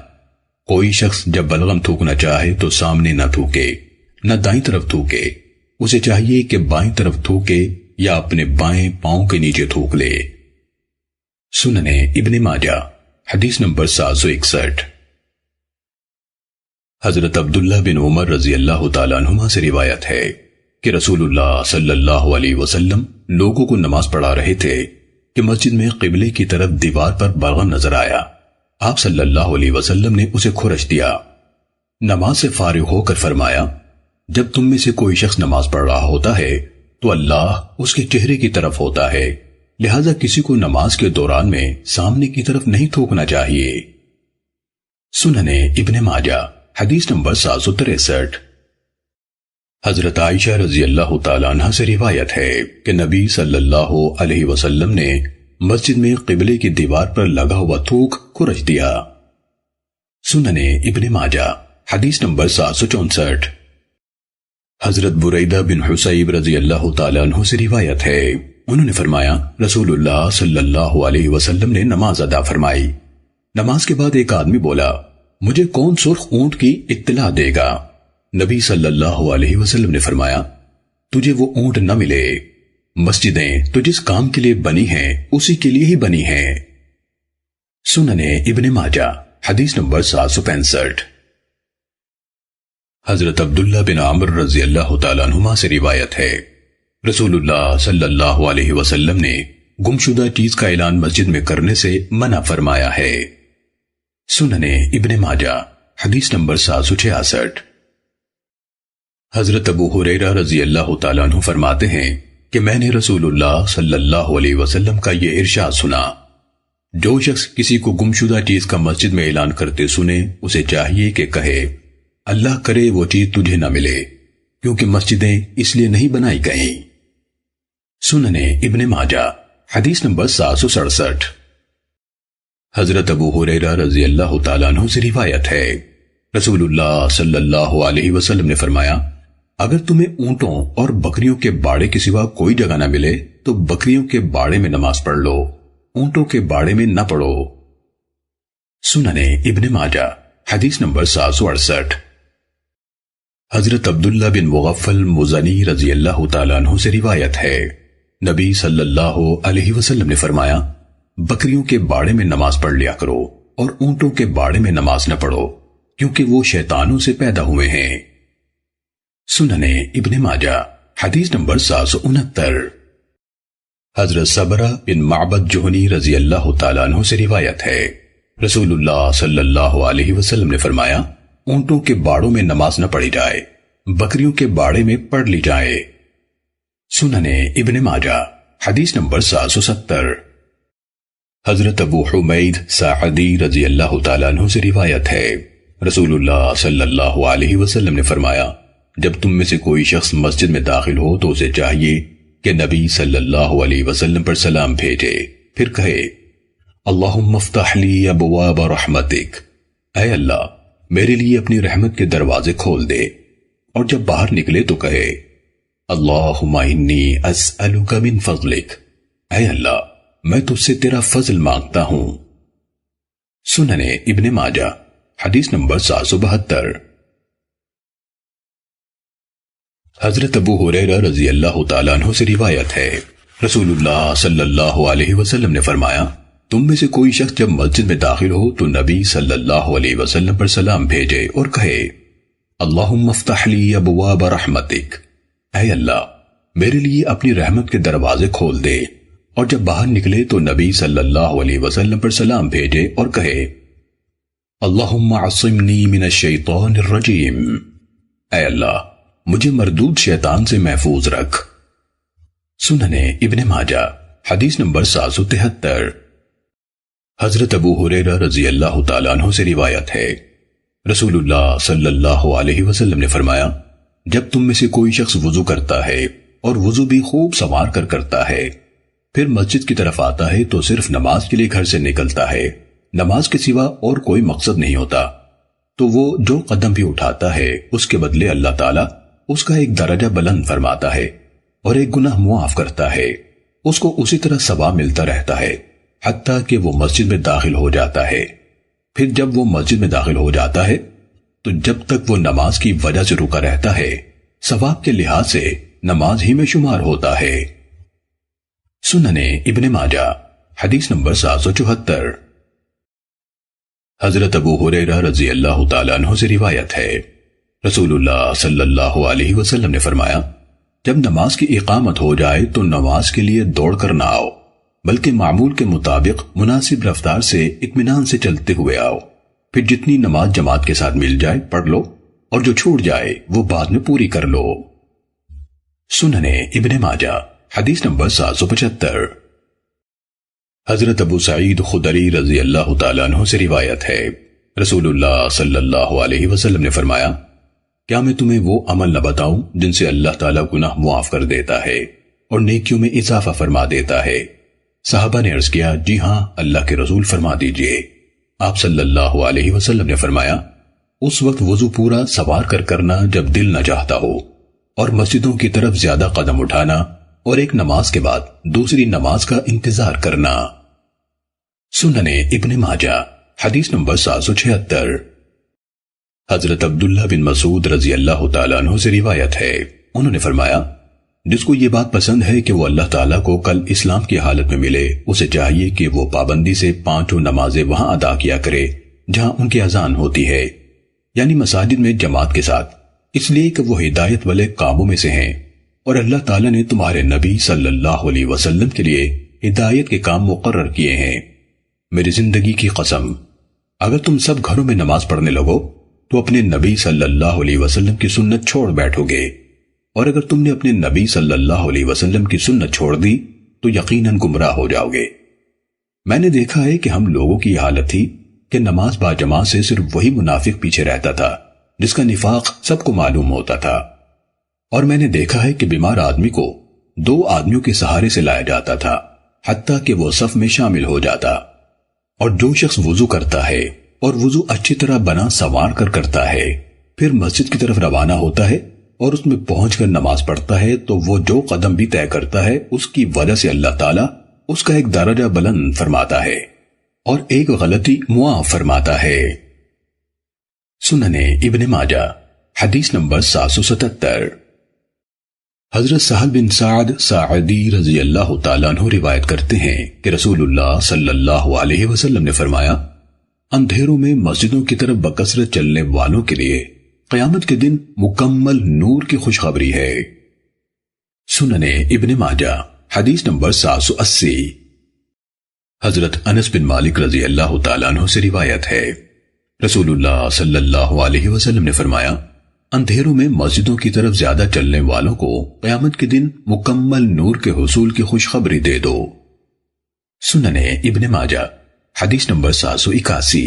کوئی شخص جب بلغم تھوکنا چاہے تو سامنے نہ تھوکے نہ دائیں طرف تھوکے، اسے چاہیے کہ بائیں طرف تھوکے یا اپنے بائیں پاؤں کے نیچے تھوک لے۔ سنن ابن ماجہ حدیث نمبر 761۔ حضرت عبداللہ بن عمر رضی اللہ تعالیٰ عنہما سے روایت ہے کہ رسول اللہ صلی اللہ علیہ وسلم لوگوں کو نماز پڑھا رہے تھے کہ مسجد میں قبلے کی طرف دیوار پر بلغم نظر آیا۔ آپ صلی اللہ علیہ وسلم نے اسے کھرچ دیا۔ نماز سے فارغ ہو کر فرمایا جب تم میں سے کوئی شخص نماز پڑھ رہا ہوتا ہے تو اللہ اس کے چہرے کی طرف ہوتا ہے، لہذا کسی کو نماز کے دوران میں سامنے کی طرف نہیں تھوکنا چاہیے۔ سنن ابن ماجہ حدیث نمبر 763۔ حضرت عائشہ رضی اللہ تعالیٰ عنہ سے روایت ہے کہ نبی صلی اللہ علیہ وسلم نے مسجد میں قبلے کی دیوار پر لگا ہوا تھوک کھرچ دیا۔ سنن ابن ماجہ حدیث نمبر 764۔ حضرت بریدہ بن حسیب رضی اللہ تعالیٰ عنہ سے روایت ہے، انہوں نے فرمایا رسول اللہ صلی اللہ علیہ وسلم نے نماز ادا فرمائی۔ نماز کے بعد ایک آدمی بولا مجھے کون سرخ اونٹ کی اطلاع دے گا؟ نبی صلی اللہ علیہ وسلم نے فرمایا تجھے وہ اونٹ نہ ملے، مسجدیں تو جس کام کے لیے بنی ہیں اسی کے لیے ہی بنی ہیں۔ سنن ابن ماجہ حدیث نمبر 765۔ حضرت عبداللہ بن عمر رضی اللہ تعالیٰ عنہما سے روایت ہے رسول اللہ صلی اللہ علیہ وسلم نے گمشدہ چیز کا اعلان مسجد میں کرنے سے منع فرمایا ہے۔ سنن ابن ماجہ حدیث نمبر 766۔ حضرت ابو ہریرہ رضی اللہ تعالیٰ عنہ فرماتے ہیں کہ میں نے رسول اللہ صلی اللہ علیہ وسلم کا یہ ارشاد سنا، جو شخص کسی کو گمشدہ چیز کا مسجد میں اعلان کرتے سنے اسے چاہیے کہ کہے اللہ کرے وہ چیز تجھے نہ ملے، کیونکہ مسجدیں اس لیے نہیں بنائی گئیں۔ سننے ابن ماجہ حدیث نمبر 767۔ حضرت ابو ہریرہ رضی اللہ تعالیٰ عنہ سے روایت ہے، رسول اللہ صلی اللہ علیہ وسلم نے فرمایا، اگر تمہیں اونٹوں اور بکریوں کے باڑے کے سوا کوئی جگہ نہ ملے تو بکریوں کے باڑے میں نماز پڑھ لو، اونٹوں کے باڑے میں نہ پڑھو۔ سننے ابن ماجہ حدیث نمبر 768۔ حضرت عبداللہ بن مغفل مزنی رضی اللہ تعالیٰ عنہ سے روایت ہے، نبی صلی اللہ علیہ وسلم نے فرمایا، بکریوں کے باڑے میں نماز پڑھ لیا کرو اور اونٹوں کے باڑے میں نماز نہ پڑھو، کیونکہ وہ شیطانوں سے پیدا ہوئے ہیں۔ سننے ابن ماجہ حدیث نمبر 769۔ حضرت صبرہ بن معبد جہنی رضی اللہ تعالیٰ عنہ سے روایت ہے، رسول اللہ صلی اللہ علیہ وسلم نے فرمایا، اونٹوں کے باڑوں میں نماز نہ پڑھی جائے، بکریوں کے باڑے میں پڑھ لی جائے۔ سننے ابن ماجہ حدیث نمبر 770۔ حضرت ابو حمید ساعدی رضی اللہ تعالیٰ عنہ سے روایت ہے، رسول اللہ صلی اللہ علیہ وسلم نے فرمایا، جب تم میں سے کوئی شخص مسجد میں داخل ہو تو اسے چاہیے کہ نبی صلی اللہ علیہ وسلم پر سلام بھیجے، پھر کہے اللہم افتح لی ابواب رحمتک، اے اللہ میرے لیے اپنی رحمت کے دروازے کھول دے، اور جب باہر نکلے تو کہے اللہم انی اسألک من فضلک، اے اللہ میں تجھ سے تیرا فضل مانگتا ہوں۔ سننے ابن ماجہ حدیث نمبر 772۔ حضرت ابو ہریرہ رضی اللہ تعالیٰ عنہ سے روایت ہے، رسول اللہ صلی اللہ علیہ وسلم نے فرمایا، تم میں سے کوئی شخص جب مسجد میں داخل ہو تو نبی صلی اللہ علیہ وسلم پر سلام بھیجے اور کہے اللہم افتح لی ابواب رحمتک، اے اللہ میرے لیے اپنی رحمت کے دروازے کھول دے، اور جب باہر نکلے تو نبی صلی اللہ علیہ وسلم پر سلام بھیجے اور کہے اللہم عصمنی من الشیطان الرجیم، اے اللہ مجھے مردود شیطان سے محفوظ رکھ۔ سننے ابن ماجہ حدیث نمبر 773۔ حضرت ابو ہریرہ رضی اللہ تعالیٰ عنہ سے روایت ہے، رسول اللہ صلی اللہ علیہ وسلم نے فرمایا، جب تم میں سے کوئی شخص وضو کرتا ہے اور وضو بھی خوب سنوار کر کرتا ہے، پھر مسجد کی طرف آتا ہے تو صرف نماز کے لیے گھر سے نکلتا ہے، نماز کے سوا اور کوئی مقصد نہیں ہوتا، تو وہ جو قدم بھی اٹھاتا ہے اس کے بدلے اللہ تعالیٰ اس کا ایک درجہ بلند فرماتا ہے اور ایک گناہ معاف کرتا ہے، اس کو اسی طرح ثواب ملتا رہتا ہے حتیٰ کہ وہ مسجد میں داخل ہو جاتا ہے۔ پھر جب وہ مسجد میں داخل ہو جاتا ہے تو جب تک وہ نماز کی وجہ سے رکا رہتا ہے ثواب کے لحاظ سے نماز ہی میں شمار ہوتا ہے۔ سننے ابن ماجہ حدیث نمبر 774۔ حضرت ابو ہریرہ رضی اللہ تعالیٰ عنہ سے روایت ہے، رسول اللہ صلی اللہ علیہ وسلم نے فرمایا، جب نماز کی اقامت ہو جائے تو نماز کے لیے دوڑ کر نہ آؤ، بلکہ معمول کے مطابق مناسب رفتار سے اطمینان سے چلتے ہوئے آؤ، پھر جتنی نماز جماعت کے ساتھ مل جائے پڑھ لو، اور جو چھوٹ جائے وہ بعد میں پوری کر لو۔ سننے ابن ماجہ حدیث نمبر 775۔ حضرت ابو سعید خدری رضی اللہ تعالیٰ عنہ سے روایت ہے، رسول اللہ صلی اللہ علیہ وسلم نے فرمایا، کیا میں تمہیں وہ عمل نہ بتاؤں جن سے اللہ تعالیٰ گناہ معاف کر دیتا ہے اور نیکیوں میں اضافہ فرما دیتا ہے؟ صحابہ نے عرض کیا، جی ہاں اللہ کے رسول فرما دیجئے۔ آپ صلی اللہ علیہ وسلم نے فرمایا، اس وقت وضو پورا سوار کر کرنا جب دل نہ چاہتا ہو، اور مسجدوں کی طرف زیادہ قدم اٹھانا، اور ایک نماز کے بعد دوسری نماز کا انتظار کرنا۔ سننے ابن ماجہ حدیث نمبر 776۔ حضرت عبداللہ بن مسعود رضی اللہ تعالیٰ عنہ سے روایت ہے، انہوں نے فرمایا، جس کو یہ بات پسند ہے کہ وہ اللہ تعالیٰ کو کل اسلام کی حالت میں ملے، اسے چاہیے کہ وہ پابندی سے 5 نمازیں وہاں ادا کیا کرے جہاں ان کی اذان ہوتی ہے، یعنی مساجد میں جماعت کے ساتھ، اس لیے کہ وہ ہدایت والے کاموں میں سے ہیں، اور اللہ تعالیٰ نے تمہارے نبی صلی اللہ علیہ وسلم کے لیے ہدایت کے کام مقرر کیے ہیں۔ میری زندگی کی قسم، اگر تم سب گھروں میں نماز پڑھنے لگو تو اپنے نبی صلی اللہ علیہ وسلم کی سنت چھوڑ بیٹھو گے، اور اگر تم نے اپنے نبی صلی اللہ علیہ وسلم کی سنت چھوڑ دی تو یقیناً گمراہ ہو جاؤ گے۔ میں نے دیکھا ہے کہ ہم لوگوں کی حالت تھی کہ نماز با جماعت سے صرف وہی منافق پیچھے رہتا تھا جس کا نفاق سب کو معلوم ہوتا تھا، اور میں نے دیکھا ہے کہ بیمار آدمی کو 2 آدمیوں کے سہارے سے لایا جاتا تھا حتیٰ کہ وہ صف میں شامل ہو جاتا، اور جو شخص وضو کرتا ہے اور وضو اچھی طرح بنا سنوار کر کرتا ہے پھر مسجد کی طرف روانہ ہوتا ہے اور اس میں پہنچ کر نماز پڑھتا ہے تو وہ جو قدم بھی طے کرتا ہے اس کی وجہ سے اللہ تعالیٰ اس کا ایک درجہ بلند فرماتا ہے اور ایک غلطی معاف فرماتا ہے۔ سنن ابن ماجہ حدیث نمبر 777۔ حضرت سہل بن سعد ساعدی رضی اللہ تعالیٰ عنہ روایت کرتے ہیں کہ رسول اللہ صلی اللہ علیہ وسلم نے فرمایا، اندھیروں میں مسجدوں کی طرف بکثرت چلنے والوں کے لیے قیامت کے دن مکمل نور کی خوشخبری ہے۔ سنن ابن ماجہ حدیث نمبر 780۔ حضرت انس بن مالک رضی اللہ تعالیٰ عنہ سے روایت ہے، رسول اللہ صلی اللہ علیہ وسلم نے فرمایا، اندھیروں میں مسجدوں کی طرف زیادہ چلنے والوں کو قیامت کے دن مکمل نور کے حصول کی خوشخبری دے دو۔ سنن ابن ماجہ حدیث نمبر 781۔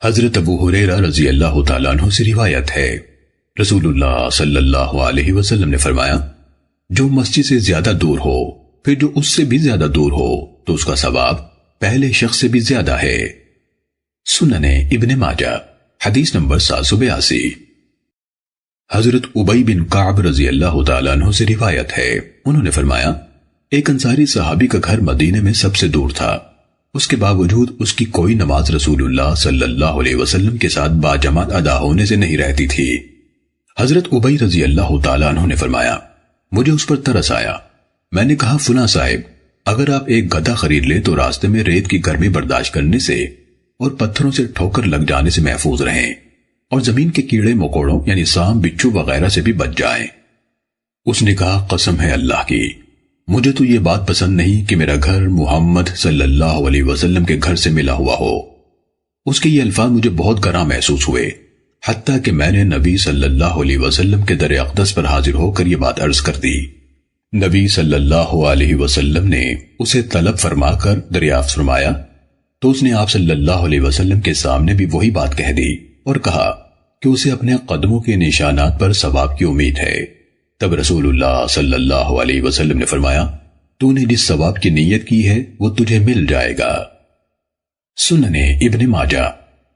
حضرت ابو ہریرہ رضی اللہ تعالیٰ عنہ سے روایت ہے، رسول اللہ صلی اللہ علیہ وسلم نے فرمایا، جو مسجد سے زیادہ دور ہو پھر جو اس سے بھی زیادہ دور ہو تو اس کا ثواب پہلے شخص سے بھی زیادہ ہے۔ سنن ابن ماجہ حدیث نمبر 782۔ حضرت ابی بن کعب رضی اللہ تعالیٰ عنہ سے روایت ہے، انہوں نے فرمایا، ایک انصاری صحابی کا گھر مدینے میں سب سے دور تھا، اس کے باوجود اس کی کوئی نماز رسول اللہ صلی اللہ علیہ وسلم کے ساتھ باجماعت ادا ہونے سے نہیں رہتی تھی۔ حضرت ابی رضی اللہ تعالیٰ عنہ نے فرمایا، مجھے اس پر ترس آیا، میں نے کہا، فلاں صاحب، اگر آپ ایک گدھا خرید لیں تو راستے میں ریت کی گرمی برداشت کرنے سے اور پتھروں سے ٹھوکر لگ جانے سے محفوظ رہیں اور زمین کے کیڑے مکوڑوں یعنی سانپ بچھو وغیرہ سے بھی بچ جائیں۔ اس نے کہا، قسم ہے اللہ کی، مجھے تو یہ بات پسند نہیں کہ میرا گھر محمد صلی اللہ علیہ وسلم کے گھر سے ملا ہوا ہو۔ اس کے یہ الفاظ مجھے بہت گراں محسوس ہوئے، حتیٰ کہ میں نے نبی صلی اللہ علیہ وسلم کے در اقدس پر حاضر ہو کر یہ بات عرض کر دی۔ نبی صلی اللہ علیہ وسلم نے اسے طلب فرما کر دریافت فرمایا تو اس نے آپ صلی اللہ علیہ وسلم کے سامنے بھی وہی بات کہہ دی اور کہا کہ اسے اپنے قدموں کے نشانات پر ثواب کی امید ہے۔ تب رسول اللہ صلی اللہ علیہ وسلم نے فرمایا، تو نے جس ثواب کی نیت کی ہے وہ تجھے مل جائے گا۔ سنن ابن ماجہ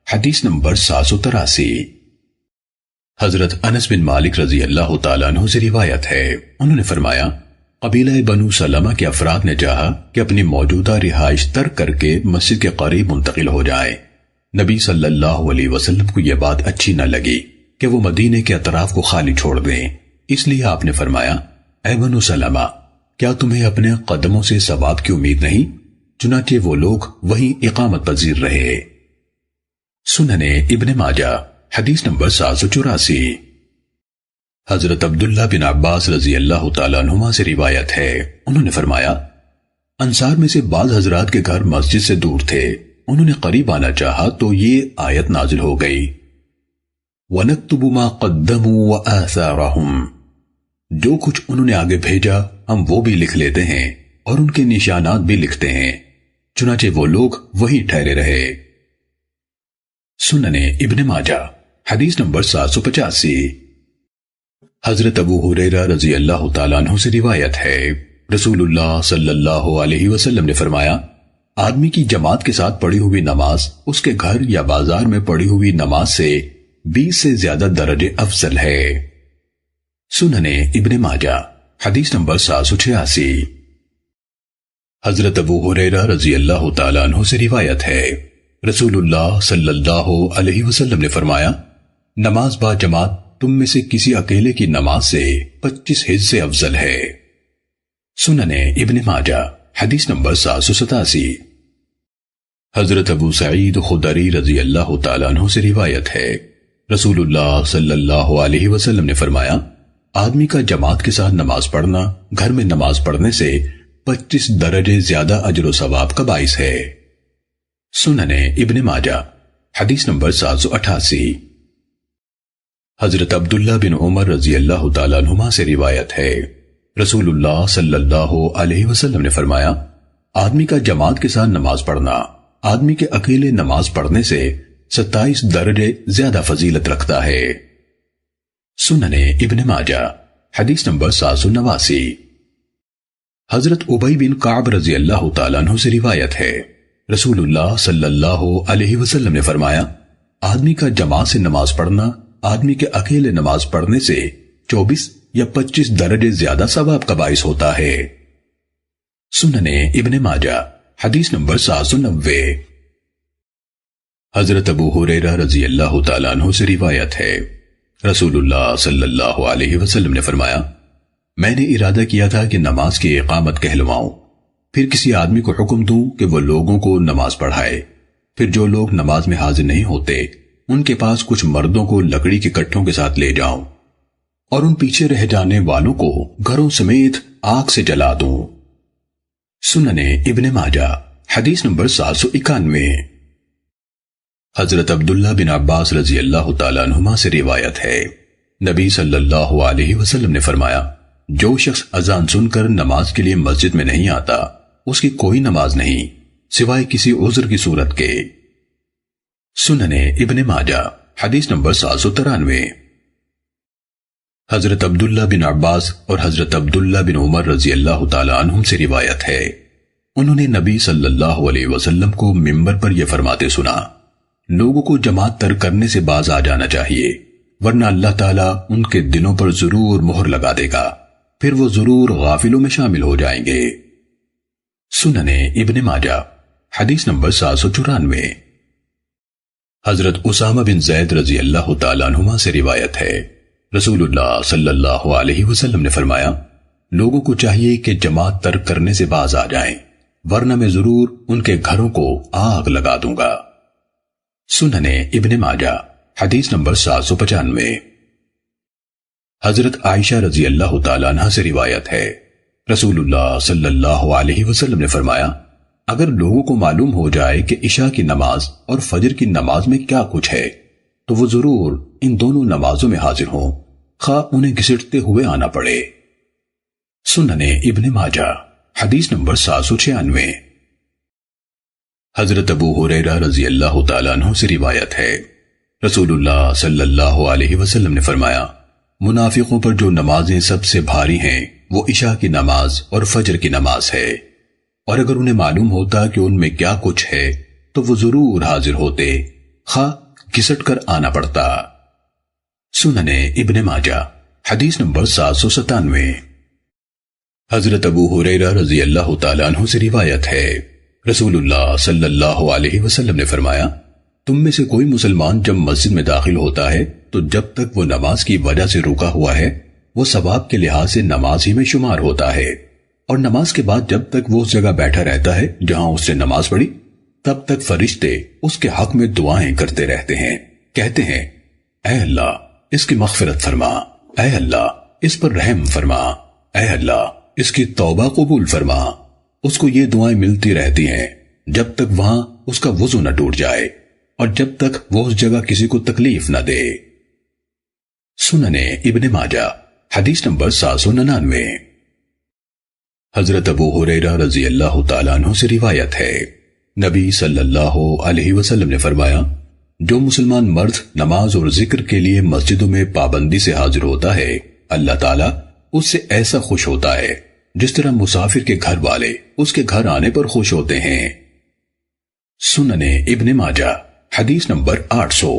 حدیث نمبر 783۔ حضرت انس بن مالک رضی اللہ تعالیٰ عنہ سے روایت ہے، انہوں نے فرمایا، قبیلہ بنو سلمہ کے افراد نے چاہا کہ اپنی موجودہ رہائش ترک کر کے مسجد کے قریب منتقل ہو جائیں۔ نبی صلی اللہ علیہ وسلم کو یہ بات اچھی نہ لگی کہ وہ مدینے کے اطراف کو خالی چھوڑ دیں، اس لیے آپ نے فرمایا، اے بنو سلمہ، کیا تمہیں اپنے قدموں سے ثواب کی امید نہیں؟ چنانچہ وہ لوگ وہیں اقامت پذیر رہے۔ سنن ابن ماجہ حدیث نمبر 784۔ حضرت عبداللہ بن عباس رضی اللہ تعالیٰ عنہما سے روایت ہے، انہوں نے فرمایا، انصار میں سے بعض حضرات کے گھر مسجد سے دور تھے، انہوں نے قریب آنا چاہا تو یہ آیت نازل ہو گئی، وَنَكْتُبُ مَا قَدَّمُوا وَآثَارَهُمْ، جو کچھ انہوں نے آگے بھیجا ہم وہ بھی لکھ لیتے ہیں اور ان کے نشانات بھی لکھتے ہیں، چنانچہ وہ لوگ وہی ٹھہرے رہے۔ سنن ابن ماجہ حدیث نمبر 785۔ حضرت ابو ہریرہ رضی اللہ تعالیٰ عنہ سے روایت ہے، رسول اللہ صلی اللہ علیہ وسلم نے فرمایا، آدمی کی جماعت کے ساتھ پڑھی ہوئی نماز اس کے گھر یا بازار میں پڑھی ہوئی نماز سے 20 سے زیادہ درجے افضل ہے۔ سنن ابن ماجہ حدیث نمبر 786۔ حضرت ابو ہریرہ رضی اللہ تعالیٰ عنہ سے روایت ہے، رسول اللہ صلی اللہ علیہ وسلم نے فرمایا، نماز با جماعت تم میں سے کسی اکیلے کی نماز سے 25 حصے افضل ہے۔ سنن ابن ماجہ حدیث نمبر 787۔ حضرت ابو سعید خدری رضی اللہ تعالیٰ عنہ سے روایت ہے، رسول اللہ صلی اللہ علیہ وسلم نے فرمایا، آدمی کا جماعت کے ساتھ نماز پڑھنا گھر میں نماز پڑھنے سے 25 درجے زیادہ اجر و ثواب کا باعث ہے۔ سنن ابن ماجہ حدیث نمبر 788۔ حضرت عبداللہ بن عمر رضی اللہ تعالیٰ عنہما سے روایت ہے، رسول اللہ صلی اللہ علیہ وسلم نے فرمایا، آدمی کا جماعت کے ساتھ نماز پڑھنا آدمی کے اکیلے نماز پڑھنے سے 27 درجے زیادہ فضیلت رکھتا ہے۔ سنن ابن ماجہ حدیث نمبر 789۔ حضرت ابی بن کعب رضی اللہ تعالیٰ عنہ سے روایت ہے، رسول اللہ صلی اللہ علیہ وسلم نے فرمایا، آدمی کا جماعت سے نماز پڑھنا آدمی کے اکیلے نماز پڑھنے سے 24 یا 25 درجے زیادہ ثواب کا باعث ہوتا ہے۔ سنن ابن ماجہ حدیث نمبر 790۔ حضرت ابو ہریرہ رضی اللہ تعالیٰ عنہ سے روایت ہے، رسول اللہ صلی اللہ علیہ وسلم نے فرمایا، میں نے ارادہ کیا تھا کہ نماز کی اقامت کہلواؤں، پھر کسی آدمی کو حکم دوں کہ وہ لوگوں کو نماز پڑھائے، پھر جو لوگ نماز میں حاضر نہیں ہوتے ان کے پاس کچھ مردوں کو لکڑی کے کٹھوں کے ساتھ لے جاؤں اور ان پیچھے رہ جانے والوں کو گھروں سمیت آگ سے جلا دوں۔ سنن ابن ماجہ حدیث نمبر 791۔ حضرت عبداللہ بن عباس رضی اللہ تعالیٰ عنہما سے روایت ہے، نبی صلی اللہ علیہ وسلم نے فرمایا، جو شخص اذان سن کر نماز کے لیے مسجد میں نہیں آتا اس کی کوئی نماز نہیں سوائے کسی عذر کی صورت کے۔ سنن ابن ماجہ حدیث نمبر 793۔ حضرت عبداللہ بن عباس اور حضرت عبداللہ بن عمر رضی اللہ تعالیٰ عنہم سے روایت ہے، انہوں نے نبی صلی اللہ علیہ وسلم کو منبر پر یہ فرماتے سنا، لوگوں کو جماعت ترک کرنے سے باز آ جانا چاہیے، ورنہ اللہ تعالیٰ ان کے دلوں پر ضرور مہر لگا دے گا، پھر وہ ضرور غافلوں میں شامل ہو جائیں گے۔ سنن ابن ماجہ حدیث نمبر 794۔ حضرت اسامہ بن زید رضی اللہ تعالیٰ عنہما سے روایت ہے، رسول اللہ صلی اللہ علیہ وسلم نے فرمایا، لوگوں کو چاہیے کہ جماعت ترک کرنے سے باز آ جائیں، ورنہ میں ضرور ان کے گھروں کو آگ لگا دوں گا۔ سنن ابن ماجہ حدیث نمبر 795۔ حضرت عائشہ رضی اللہ تعالیٰ عنہ سے روایت ہے، رسول اللہ صلی اللہ علیہ وسلم نے فرمایا، اگر لوگوں کو معلوم ہو جائے کہ عشاء کی نماز اور فجر کی نماز میں کیا کچھ ہے تو وہ ضرور ان دونوں نمازوں میں حاضر ہوں، خواہ انہیں گھسٹتے ہوئے آنا پڑے۔ سنن ابن ماجہ حدیث نمبر 796۔ حضرت ابو ہریرہ رضی اللہ تعالیٰ عنہ سے روایت ہے، رسول اللہ صلی اللہ علیہ وسلم نے فرمایا، منافقوں پر جو نمازیں سب سے بھاری ہیں وہ عشاء کی نماز اور فجر کی نماز ہے، اور اگر انہیں معلوم ہوتا کہ ان میں کیا کچھ ہے تو وہ ضرور حاضر ہوتے، خواہ گھسٹ کر آنا پڑتا۔ سنن ابن ماجہ حدیث نمبر 797۔ حضرت ابو ہریرہ رضی اللہ تعالیٰ عنہ سے روایت ہے، رسول اللہ صلی اللہ علیہ وسلم نے فرمایا، تم میں سے کوئی مسلمان جب مسجد میں داخل ہوتا ہے تو جب تک وہ نماز کی وجہ سے رکا ہوا ہے وہ ثواب کے لحاظ سے نماز ہی میں شمار ہوتا ہے، اور نماز کے بعد جب تک وہ اس جگہ بیٹھا رہتا ہے جہاں اس نے نماز پڑھی تب تک فرشتے اس کے حق میں دعائیں کرتے رہتے ہیں، کہتے ہیں، اے اللہ اس کی مغفرت فرما، اے اللہ اس پر رحم فرما، اے اللہ اس کی توبہ قبول فرما۔ اس کو یہ دعائیں ملتی رہتی ہیں جب تک وہاں اس کا وضو نہ ٹوٹ جائے اور جب تک وہ اس جگہ کسی کو تکلیف نہ دے۔ سنن ابن ماجہ حدیث نمبر 799۔ حضرت ابو ہریرہ رضی اللہ تعالیٰ عنہ سے روایت ہے، نبی صلی اللہ علیہ وسلم نے فرمایا، جو مسلمان مرد نماز اور ذکر کے لیے مسجدوں میں پابندی سے حاضر ہوتا ہے اللہ تعالیٰ اس سے ایسا خوش ہوتا ہے جس طرح مسافر کے گھر والے اس کے گھر آنے پر خوش ہوتے ہیں۔ سنن ابن ماجہ حدیث نمبر 800۔